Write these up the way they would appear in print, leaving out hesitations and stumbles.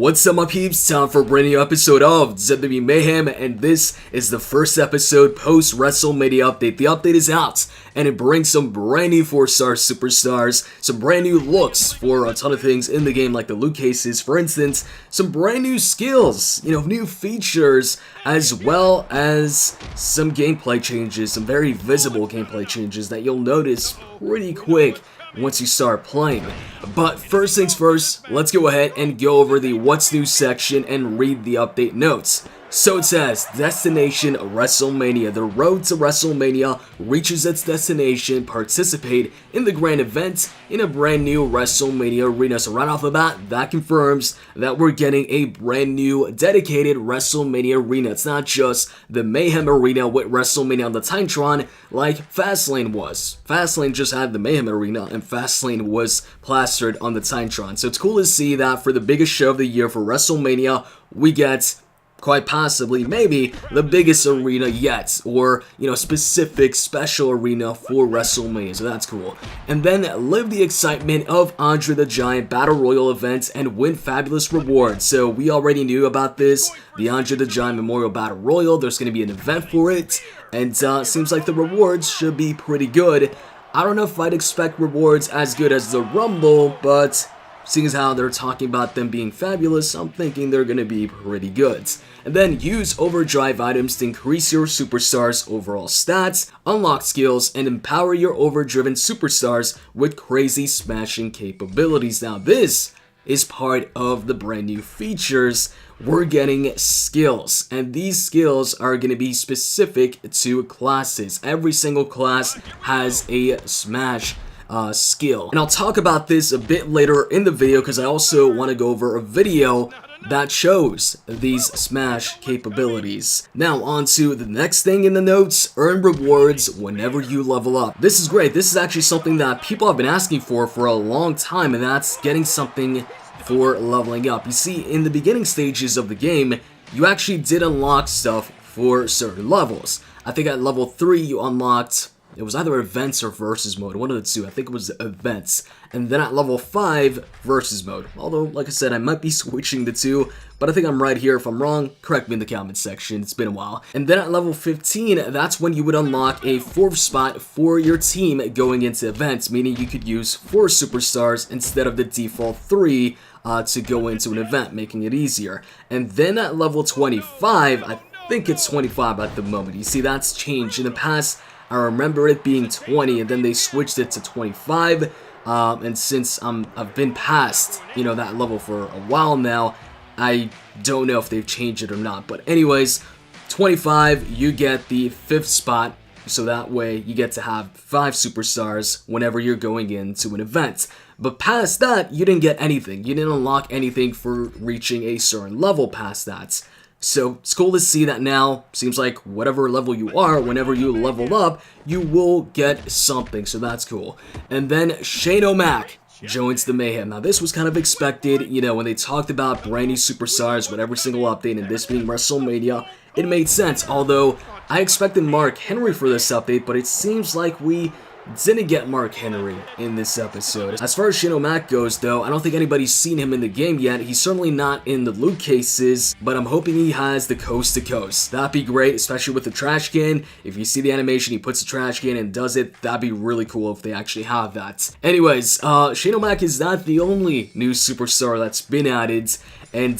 What's up, my peeps? Time for a brand new episode of WWE Mayhem, and this is the first episode post WrestleMania update. The update is out, and it brings some brand new 4-star superstars, some brand new looks for a ton of things in the game, like the loot cases, for instance, some brand new skills, new features, as well as some gameplay changes, some very visible gameplay changes that you'll notice pretty quick once you start playing. But first things first, let's go ahead and go over the what's new section and read the update notes. So it says, Destination WrestleMania. The road to WrestleMania reaches its destination. Participate in the grand event in a brand new WrestleMania arena. So right off the bat, that confirms that we're getting a brand new dedicated WrestleMania arena. It's not just the Mayhem Arena with WrestleMania on the Titantron like Fastlane was. Fastlane just had the Mayhem Arena, and Fastlane was plastered on the Titantron. So it's cool to see that for the biggest show of the year for WrestleMania, we get quite possibly, maybe, the biggest arena yet, or, specific special arena for WrestleMania, so that's cool. And then live the excitement of Andre the Giant Battle Royal events and win fabulous rewards. So we already knew about this, the Andre the Giant Memorial Battle Royal. There's going to be an event for it, and seems like the rewards should be pretty good. I don't know if I'd expect rewards as good as the Rumble, but seeing as how they're talking about them being fabulous, I'm thinking they're going to be pretty good. And then use overdrive items to increase your superstars' overall stats, unlock skills, and empower your overdriven superstars with crazy smashing capabilities. Now this is part of the brand new features. We're getting skills, and these skills are going to be specific to classes. Every single class has a smash skill, and I'll talk about this a bit later in the video because I also want to go over a video that shows these smash capabilities. Now on to the next thing in the notes, earn rewards whenever you level up. This is great. This is actually something that people have been asking for a long time, and that's getting something for leveling up. You see, in the beginning stages of the game, you actually did unlock stuff for certain levels. I think at level 3 you unlocked, it was either events or versus mode, one of the two. I think it was events. And then at level 5, versus mode. Although, like I said, I might be switching the two, but I think I'm right here. If I'm wrong, correct me in the comments section. It's been a while. And then at level 15, that's when you would unlock a 4th spot for your team going into events, meaning you could use 4 superstars instead of the default 3 to go into an event, making it easier. And then at level 25, I think it's 25 at the moment. You see, that's changed. In the past, I remember it being 20, and then they switched it to 25, and since I've been past, that level for a while now, I don't know if they've changed it or not. But anyways, 25, you get the 5th spot, so that way you get to have 5 superstars whenever you're going into an event. But past that, you didn't get anything. You didn't unlock anything for reaching a certain level past that. So it's cool to see that now. Seems like whatever level you are, whenever you level up, you will get something. So that's cool. And then Shane O'Mac joins the Mayhem. Now this was kind of expected, when they talked about brand new superstars with every single update, and this being WrestleMania, it made sense. Although I expected Mark Henry for this update, but it seems like we didn't get Mark Henry in this episode. As far as Shane O'Mac goes, though, I don't think anybody's seen him in the game yet. He's certainly not in the loot cases, but I'm hoping he has the coast to coast. That'd be great, especially with the trash can. If you see the animation, he puts the trash can and does it. That'd be really cool if they actually have that. Anyways, Shane O'Mac is not the only new superstar that's been added, and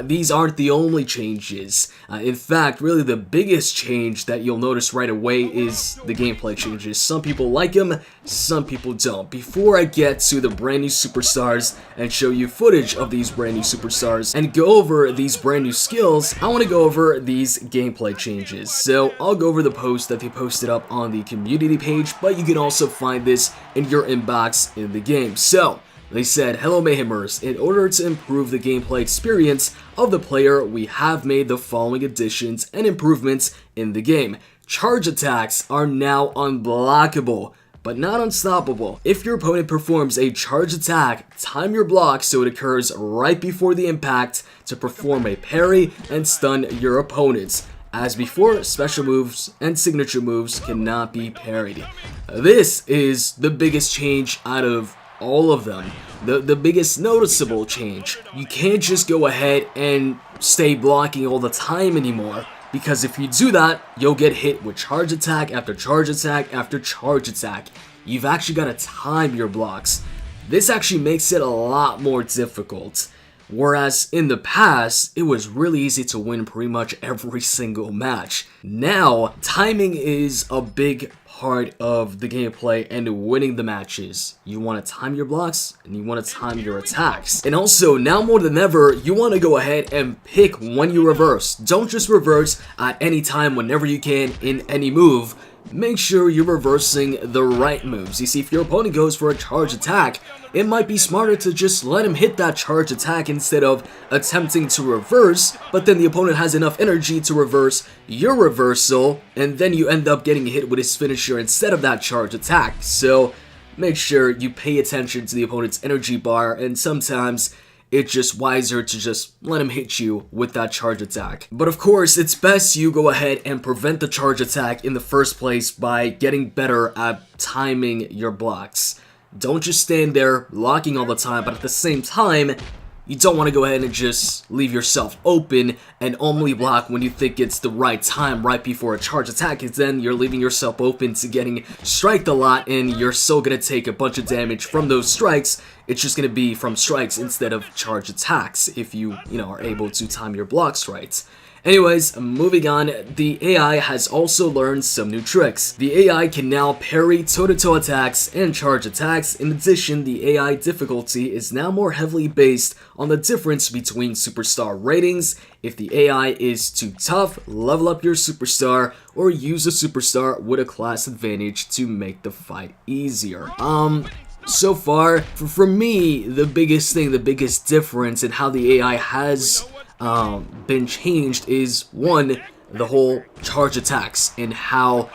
these aren't the only changes. In fact, really the biggest change that you'll notice right away is the gameplay changes. Some people like them, some people don't. Before I get to the brand new superstars and show you footage of these brand new superstars and go over these brand new skills, I want to go over these gameplay changes. So I'll go over the post that they posted up on the community page, but you can also find this in your inbox in the game. So they said, hello Mayhemers, in order to improve the gameplay experience of the player, we have made the following additions and improvements in the game. Charge attacks are now unblockable, but not unstoppable. If your opponent performs a charge attack, time your block so it occurs right before the impact to perform a parry and stun your opponents. As before, special moves and signature moves cannot be parried. This is the biggest change out of all of them. The biggest noticeable change, you can't just go ahead and stay blocking all the time anymore, because if you do that, you'll get hit with charge attack after charge attack after charge attack. You've actually got to time your blocks. This actually makes it a lot more difficult. Whereas in the past, it was really easy to win pretty much every single match. Now, timing is a big part of the gameplay and winning the matches. You want to time your blocks and you want to time your attacks. And also, now more than ever, you want to go ahead and pick when you reverse. Don't just reverse at any time whenever you can in any move. Make sure you're reversing the right moves. You see, if your opponent goes for a charge attack, it might be smarter to just let him hit that charge attack instead of attempting to reverse, but then the opponent has enough energy to reverse your reversal, and then you end up getting hit with his finisher instead of that charge attack. So make sure you pay attention to the opponent's energy bar, and sometimes it's just wiser to just let him hit you with that charge attack. But of course, it's best you go ahead and prevent the charge attack in the first place by getting better at timing your blocks. Don't just stand there blocking all the time, but at the same time, you don't want to go ahead and just leave yourself open and only block when you think it's the right time right before a charge attack, because then you're leaving yourself open to getting striked a lot and you're still going to take a bunch of damage from those strikes. It's just going to be from strikes instead of charge attacks if you are able to time your blocks right. Anyways, moving on, the AI has also learned some new tricks. The AI can now parry toe-to-toe attacks and charge attacks. In addition, the AI difficulty is now more heavily based on the difference between superstar ratings. If the AI is too tough, level up your superstar or use a superstar with a class advantage to make the fight easier. So far, for me, the biggest difference in how the AI has been changed is, one, the whole charge attacks and how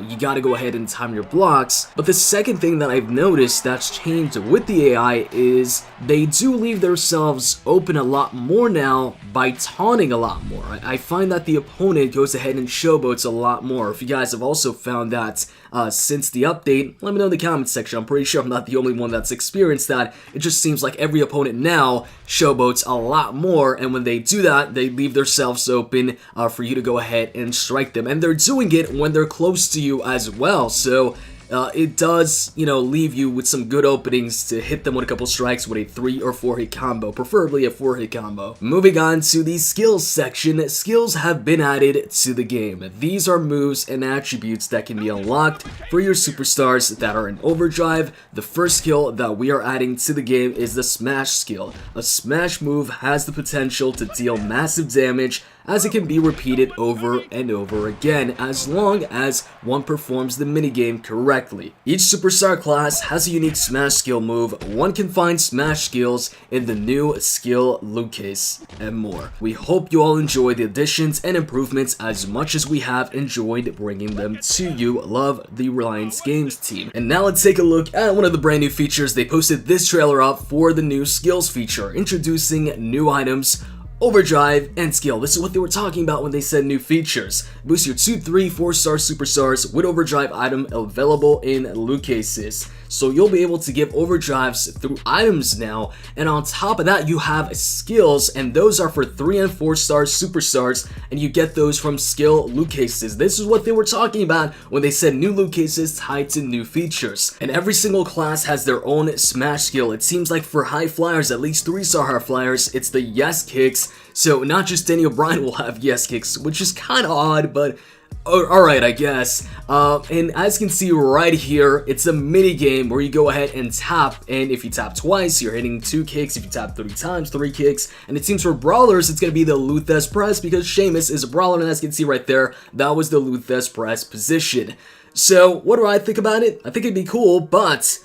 you gotta go ahead and time your blocks. But the second thing that I've noticed that's changed with the AI is they do leave themselves open a lot more now by taunting a lot more. I find that the opponent goes ahead and showboats a lot more. If you guys have also found that since the update, let me know in the comments section. I'm pretty sure I'm not the only one that's experienced that. It just seems like every opponent now showboats a lot more, and when they do that, they leave themselves open for you to go ahead and strike them. And they're doing it when they're close to you as well, so it does, leave you with some good openings to hit them with a couple strikes with a 3 or 4 hit combo, preferably a 4 hit combo. Moving on to the skills section, skills have been added to the game. These are moves and attributes that can be unlocked for your superstars that are in overdrive. The first skill that we are adding to the game is the smash skill. A smash move has the potential to deal massive damage, as it can be repeated over and over again as long as one performs the minigame correctly. Each superstar class has a unique smash skill move. One can find smash skills in the new skill loot case and more. We hope you all enjoy the additions and improvements as much as we have enjoyed bringing them to you. Love, the Reliance Games team. And now let's take a look at one of the brand new features. They posted this trailer up for the new skills feature, introducing new items, overdrive, and skill. This is what they were talking about when they said new features. Boost your 2, 3, 4-star superstars with overdrive item available in loot cases. So you'll be able to give overdrives through items now, and on top of that you have skills, and those are for 3 and 4-star superstars, and you get those from skill loot cases. This is what they were talking about when they said new loot cases tied to new features. And every single class has their own smash skill. It seems like for high flyers, at least 3-star high flyers, it's the yes kicks. So not just Daniel Bryan will have yes kicks, which is kind of odd, but alright, I guess. And as you can see right here, it's a mini game where you go ahead and tap, and if you tap twice, you're hitting 2 kicks. If you tap 3 times, 3 kicks. And it seems for brawlers, it's going to be the Luthes press, because Sheamus is a brawler, and as you can see right there, that was the Luthes press position. So what do I think about it? I think it'd be cool, but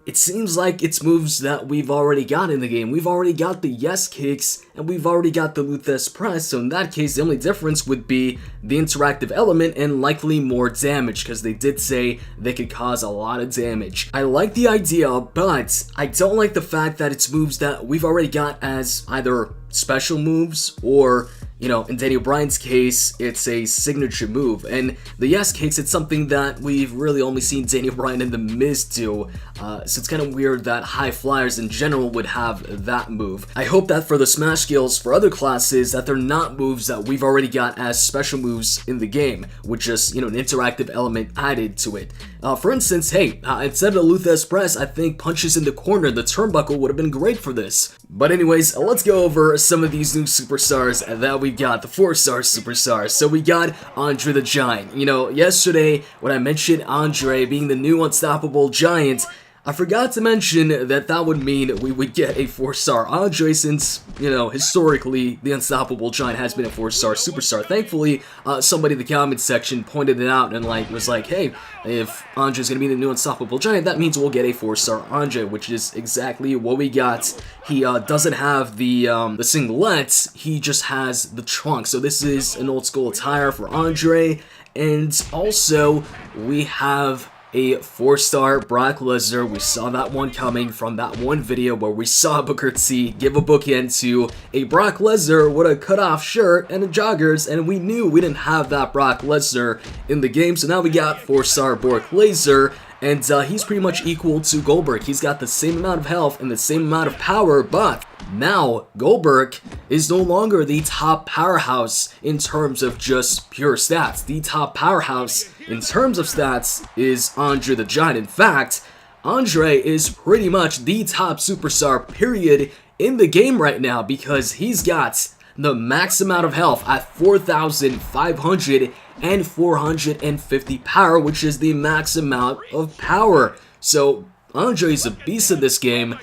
it seems like it's moves that we've already got in the game. We've already got the yes kicks, and we've already got the Luthes press, so in that case, the only difference would be the interactive element and likely more damage, because they did say they could cause a lot of damage. I like the idea, but I don't like the fact that it's moves that we've already got as either special moves, or, you know, in Daniel Bryan's case, it's a signature move. And the yes kicks, it's something that we've really only seen Daniel Bryan and The Miz do, so it's kind of weird that high flyers in general would have that move. I hope that for the smash skills for other classes, that they're not moves that we've already got as special moves in the game, with just, you know, an interactive element added to it. For instance, hey, instead of the Luther Express, I think punches in the corner, the turnbuckle would have been great for this. But anyways, let's go over some of these new superstars that we got, the 4-star superstars. So we got Andre the Giant. You know, yesterday when I mentioned Andre being the new unstoppable giant, I forgot to mention that that would mean we would get a 4-star Andre, since, you know, historically, the Unstoppable Giant has been a 4-star superstar. Thankfully, somebody in the comments section pointed it out and, like, was like, hey, if Andre's gonna be the new Unstoppable Giant, that means we'll get a 4-star Andre, which is exactly what we got. He doesn't have the singlets, he just has the trunk. So this is an old school attire for Andre, and also we have a 4-star Brock Lesnar. We saw that one coming from that one video where we saw Booker T give a bookend to a Brock Lesnar with a cutoff shirt and joggers, and we knew we didn't have that Brock Lesnar in the game, so now we got 4-star Brock Lesnar, and he's pretty much equal to Goldberg. He's got the same amount of health and the same amount of power, but now Goldberg is no longer the top powerhouse in terms of just pure stats. The top powerhouse in terms of stats is Andre the Giant. In fact, Andre is pretty much the top superstar period in the game right now, because he's got the max amount of health at 4,500 and 450 power, which is the max amount of power. So Andre is a beast in this game,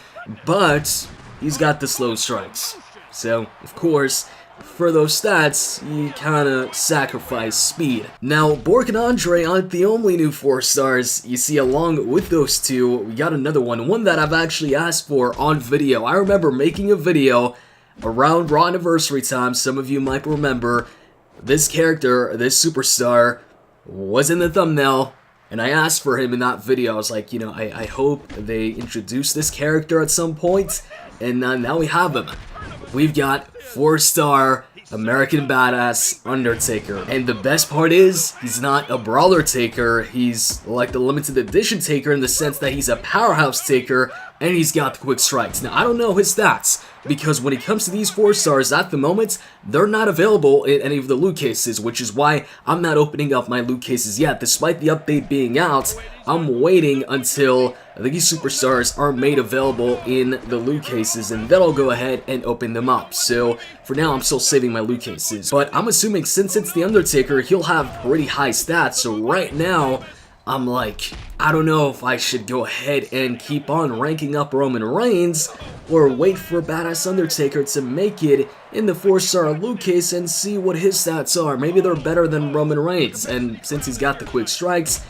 but he's got the slow strikes. So, of course, for those stats, you kinda sacrifice speed. Now, Bork and Andre aren't the only new 4-stars. You see, along with those two, we got another one that I've actually asked for on video. I remember making a video around Raw Anniversary time. Some of you might remember this character, this superstar, was in the thumbnail, and I asked for him in that video. I was like, you know, I hope they introduce this character at some point, and now we have him. We've got 4-star American Badass Undertaker. And the best part is, he's not a brawler taker, he's like the limited edition taker in the sense that he's a powerhouse taker, and he's got the quick strikes. Now, I don't know his stats, because when it comes to these 4-stars at the moment, they're not available in any of the loot cases, which is why I'm not opening up my loot cases yet. Despite the update being out, I'm waiting until these superstars are made available in the loot cases, and then I'll go ahead and open them up. So for now, I'm still saving my loot cases. But I'm assuming since it's the Undertaker, he'll have pretty high stats, so right now, I'm like, I don't know if I should go ahead and keep on ranking up Roman Reigns, or wait for Badass Undertaker to make it in the 4-star loot case and see what his stats are. Maybe they're better than Roman Reigns, and since he's got the quick strikes,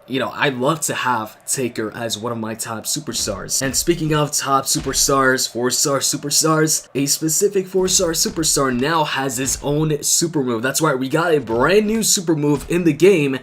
you know, I'd love to have Taker as one of my top superstars. And speaking of top superstars, 4-star superstars, a specific 4-star superstar now has his own super move. That's right, we got a brand new super move in the game,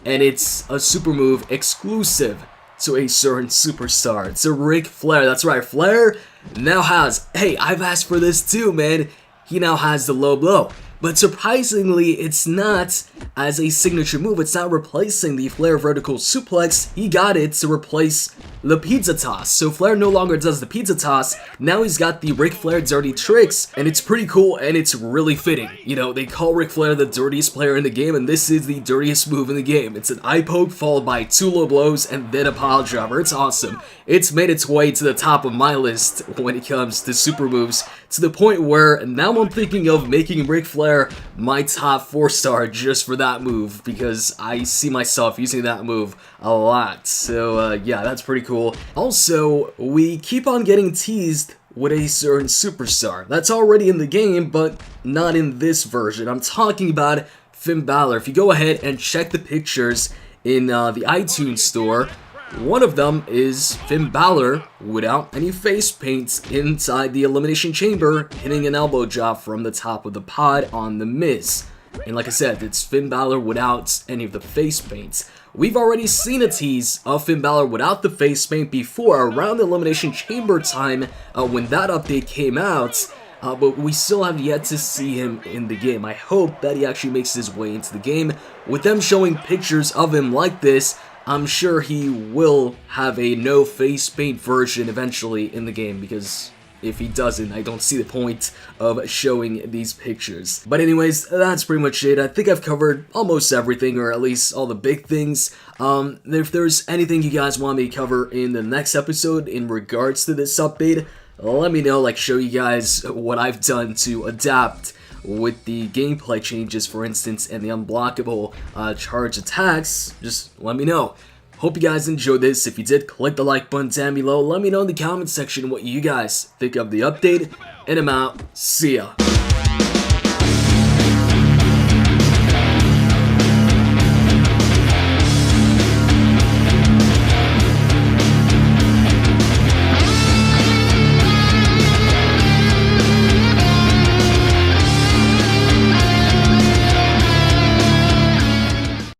and it's a super move exclusive to a certain superstar. It's a Ric Flair. That's right, Flair now has, hey, I've asked for this too, man. He now has the low blow. But surprisingly, it's not as a signature move. It's not replacing the Flair vertical suplex. He got it to replace the pizza toss. So Flair no longer does the pizza toss. Now he's got the Ric Flair dirty tricks, and it's pretty cool and it's really fitting. You know, they call Ric Flair the dirtiest player in the game, and this is the dirtiest move in the game. It's an eye poke followed by 2 low blows and then a pile driver. It's awesome. It's made its way to the top of my list when it comes to super moves, to the point where now I'm thinking of making Ric Flair my top 4-star just for that move, because I see myself using that move a lot. So yeah, that's pretty cool. Also, we keep on getting teased with a certain superstar that's already in the game, but not in this version. I'm talking about Finn Balor. If you go ahead and check the pictures in the iTunes store, one of them is Finn Balor without any face paint inside the Elimination Chamber, hitting an elbow drop from the top of the pod on The Miz. And like I said, it's Finn Balor without any of the face paint. We've already seen a tease of Finn Balor without the face paint before, around the Elimination Chamber time when that update came out. but we still have yet to see him in the game. I hope that he actually makes his way into the game. With them showing pictures of him like this, I'm sure he will have a no face paint version eventually in the game, because if he doesn't, I don't see the point of showing these pictures. But anyways, that's pretty much it. I think I've covered almost everything, or at least all the big things. If there's anything you guys want me to cover in the next episode in regards to this update, let me know, like show you guys what I've done to adapt with the gameplay changes, for instance, and the unblockable charge attacks. Just let me know. Hope you guys enjoyed this. If you did, click the like button down below. Let me know in the comment section what you guys think of the update, and I'm out. See ya.